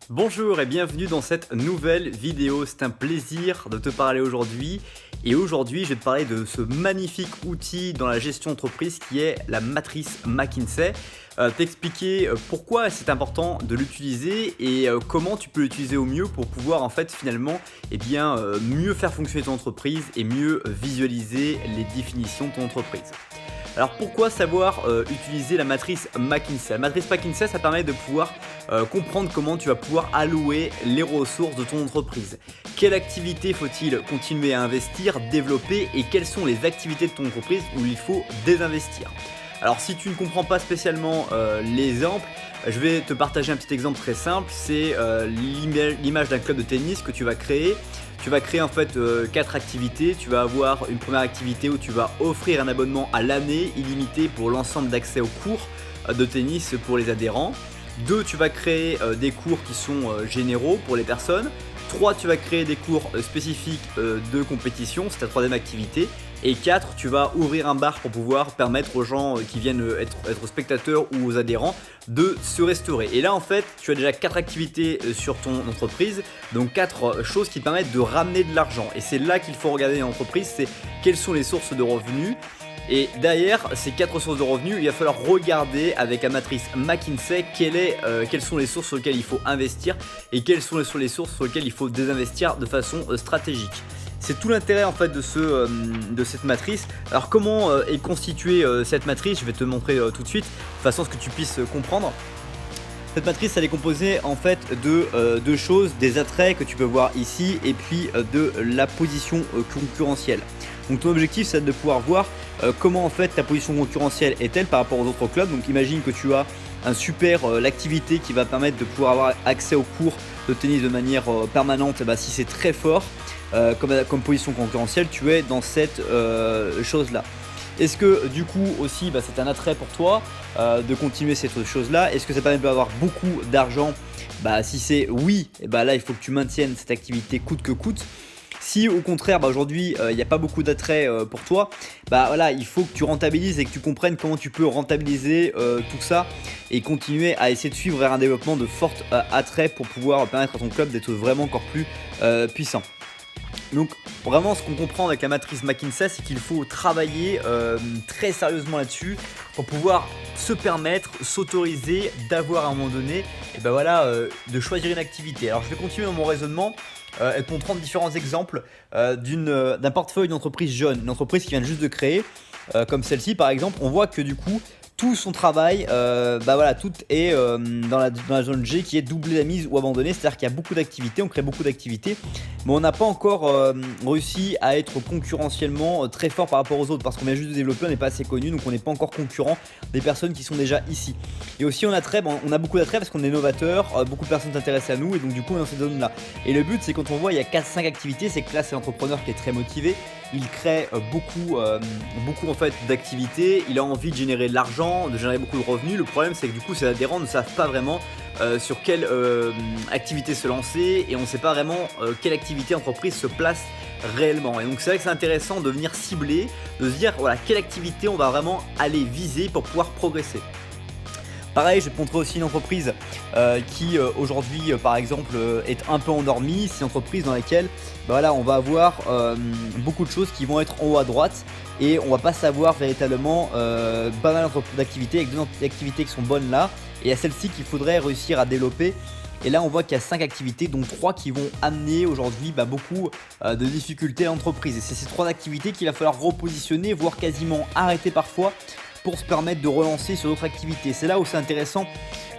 Bonjour et bienvenue dans cette nouvelle vidéo. C'est un plaisir de te parler aujourd'hui. Et aujourd'hui, je vais te parler de ce magnifique outil dans la gestion d'entreprise qui est la matrice McKinsey. T'expliquer pourquoi c'est important de l'utiliser et comment tu peux l'utiliser au mieux pour pouvoir finalement mieux faire fonctionner ton entreprise et mieux visualiser les définitions de ton entreprise. Alors pourquoi savoir utiliser la matrice McKinsey? La matrice McKinsey, ça permet de pouvoir comprendre comment tu vas pouvoir allouer les ressources de ton entreprise. Quelle activité faut-il continuer à investir, développer et quelles sont les activités de ton entreprise où il faut désinvestir. Alors si tu ne comprends pas spécialement l'exemple, je vais te partager un petit exemple très simple. C'est l'image d'un club de tennis que tu vas créer. Tu vas créer 4 activités. Tu vas avoir une première activité où tu vas offrir un abonnement à l'année illimité pour l'ensemble d'accès aux cours de tennis pour les adhérents. 2, tu vas créer des cours qui sont généraux pour les personnes. 3, tu vas créer des cours spécifiques de compétition, c'est ta troisième activité. Et 4, tu vas ouvrir un bar pour pouvoir permettre aux gens qui viennent être spectateurs ou aux adhérents de se restaurer. Et là tu as déjà 4 activités sur ton entreprise, donc 4 choses qui permettent de ramener de l'argent. Et c'est là qu'il faut regarder l'entreprise, c'est quelles sont les sources de revenus. Et derrière ces 4 sources de revenus, il va falloir regarder avec la matrice McKinsey quelles sont les sources sur lesquelles il faut investir et quelles sont les sources sur lesquelles il faut désinvestir de façon stratégique. C'est tout l'intérêt de cette matrice. Alors comment est constituée cette matrice? Je vais te montrer tout de suite, de façon à ce que tu puisses comprendre. Cette matrice elle est composée de deux choses, des attraits que tu peux voir ici et puis de la position concurrentielle. Donc ton objectif c'est de pouvoir voir comment ta position concurrentielle est-elle par rapport aux autres clubs. Donc imagine que tu as un super l'activité qui va permettre de pouvoir avoir accès aux cours de tennis de manière permanente. Si c'est très fort comme position concurrentielle, tu es dans cette chose là. Est-ce que du coup aussi c'est un attrait pour toi de continuer cette chose là? Est-ce que ça permet d'avoir beaucoup d'argent? Si c'est oui, là il faut que tu maintiennes cette activité coûte que coûte. Si au contraire aujourd'hui il n'y a pas beaucoup d'attrait pour toi, il faut que tu rentabilises et que tu comprennes comment tu peux rentabiliser tout ça et continuer à essayer de suivre vers un développement de fort attrait pour pouvoir permettre à ton club d'être vraiment encore plus puissant. Donc vraiment ce qu'on comprend avec la matrice McKinsey, c'est qu'il faut travailler très sérieusement là-dessus pour pouvoir se permettre, s'autoriser d'avoir à un moment donné de choisir une activité. Alors je vais continuer dans mon raisonnement et te montrant différents exemples d'un portefeuille d'entreprise jeune, une entreprise qui vient juste de créer, comme celle-ci par exemple. On voit que du coup tout son travail, tout est dans la zone G qui est doubler la mise ou abandonner, c'est-à-dire qu'il y a beaucoup d'activités, on crée beaucoup d'activités, mais on n'a pas encore réussi à être concurrentiellement très fort par rapport aux autres, parce qu'on vient juste de développer, on n'est pas assez connu, donc on n'est pas encore concurrent des personnes qui sont déjà ici. Et aussi on a beaucoup d'attrait parce qu'on est novateur, beaucoup de personnes s'intéressent à nous, et donc du coup on est dans cette zone-là. Et le but c'est quand on voit il y a 4-5 activités, c'est que là c'est l'entrepreneur qui est très motivé, il crée beaucoup d'activités, il a envie de générer de l'argent, de générer beaucoup de revenus. Le problème c'est que du coup ses adhérents ne savent pas vraiment sur quelle activité se lancer, et on ne sait pas vraiment quelle activité entreprise se place réellement. Et donc c'est vrai que c'est intéressant de venir cibler, de se dire quelle activité on va vraiment aller viser pour pouvoir progresser. Pareil, je vais te montrer aussi une entreprise qui aujourd'hui par exemple est un peu endormie. C'est une entreprise dans laquelle on va avoir beaucoup de choses qui vont être en haut à droite et on va pas savoir véritablement pas mal d'activités, avec 2 activités qui sont bonnes là, et à celle-ci qu'il faudrait réussir à développer. Et là on voit qu'il y a 5 activités, dont 3 qui vont amener aujourd'hui beaucoup de difficultés à l'entreprise. Et c'est ces 3 activités qu'il va falloir repositionner, voire quasiment arrêter parfois, pour se permettre de relancer sur d'autres activités. C'est là où c'est intéressant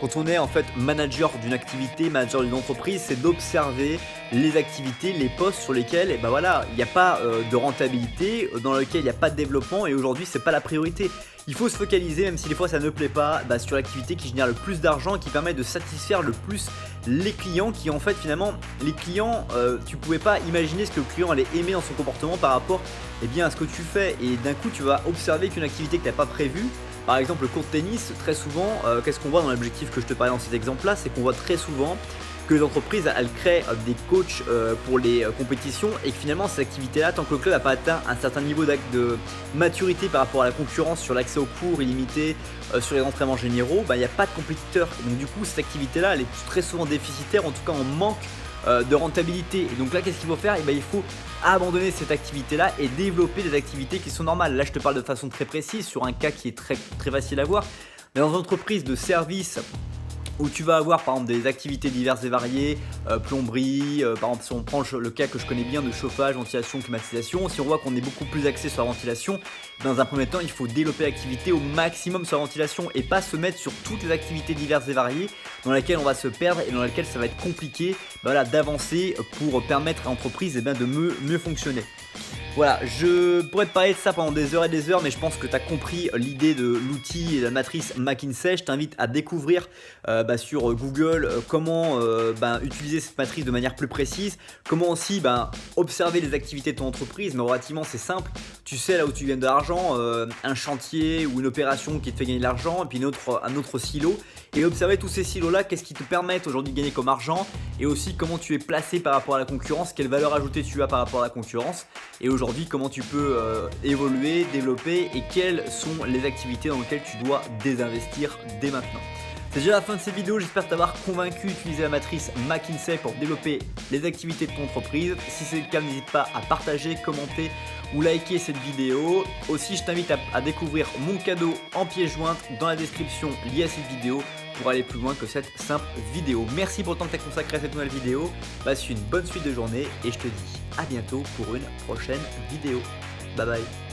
quand on est manager d'une activité, manager d'une entreprise, c'est d'observer les activités, les postes sur lesquels il n'y a pas de rentabilité, dans lesquels il n'y a pas de développement, et aujourd'hui c'est pas la priorité. Il faut se focaliser, même si des fois ça ne plaît pas, sur l'activité qui génère le plus d'argent, qui permet de satisfaire le plus les clients, qui finalement les clients, tu pouvais pas imaginer ce que le client allait aimer dans son comportement par rapport à ce que tu fais, et d'un coup tu vas observer qu'une activité que tu n'as pas prévue, par exemple le court de tennis, très souvent qu'est-ce qu'on voit dans l'objectif que je te parlais dans cet exemple là, c'est qu'on voit très souvent que les entreprises elles créent des coachs pour les compétitions et que finalement ces activités-là, tant que le club n'a pas atteint un certain niveau de maturité par rapport à la concurrence sur l'accès aux cours illimités, sur les entraînements généraux, il n'y a pas de compétiteurs. Donc du coup cette activité-là elle est très souvent déficitaire, en tout cas on manque de rentabilité. Et donc là qu'est-ce qu'il faut faire? Il faut abandonner cette activité-là et développer des activités qui sont normales. Là je te parle de façon très précise sur un cas qui est très facile à voir. Mais dans une entreprise de service où tu vas avoir par exemple des activités diverses et variées, plomberie, par exemple si on prend le cas que je connais bien de chauffage, ventilation, climatisation, si on voit qu'on est beaucoup plus axé sur la ventilation, dans un premier temps il faut développer l'activité au maximum sur la ventilation et pas se mettre sur toutes les activités diverses et variées dans lesquelles on va se perdre et dans lesquelles ça va être compliqué d'avancer pour permettre à l'entreprise de mieux fonctionner. Voilà, je pourrais te parler de ça pendant des heures et des heures, mais je pense que tu as compris l'idée de l'outil et de la matrice McKinsey. Je t'invite à découvrir sur Google comment utiliser cette matrice de manière plus précise, comment aussi observer les activités de ton entreprise, mais relativement c'est simple. Tu sais là où tu gagnes de l'argent, un chantier ou une opération qui te fait gagner de l'argent, et puis un autre silo, et observer tous ces silos-là, qu'est-ce qui te permettent aujourd'hui de gagner comme argent, et aussi comment tu es placé par rapport à la concurrence, quelle valeur ajoutée tu as par rapport à la concurrence, et aujourd'hui comment tu peux évoluer, développer, et quelles sont les activités dans lesquelles tu dois désinvestir dès maintenant. C'est déjà la fin de cette vidéo, j'espère t'avoir convaincu d'utiliser la matrice McKinsey pour développer les activités de ton entreprise. Si c'est le cas, n'hésite pas à partager, commenter ou liker cette vidéo. Aussi, je t'invite à découvrir mon cadeau en pièce jointe dans la description liée à cette vidéo pour aller plus loin que cette simple vidéo. Merci pour le temps que tu as consacré à cette nouvelle vidéo. Passe une bonne suite de journée et je te dis à bientôt pour une prochaine vidéo. Bye bye.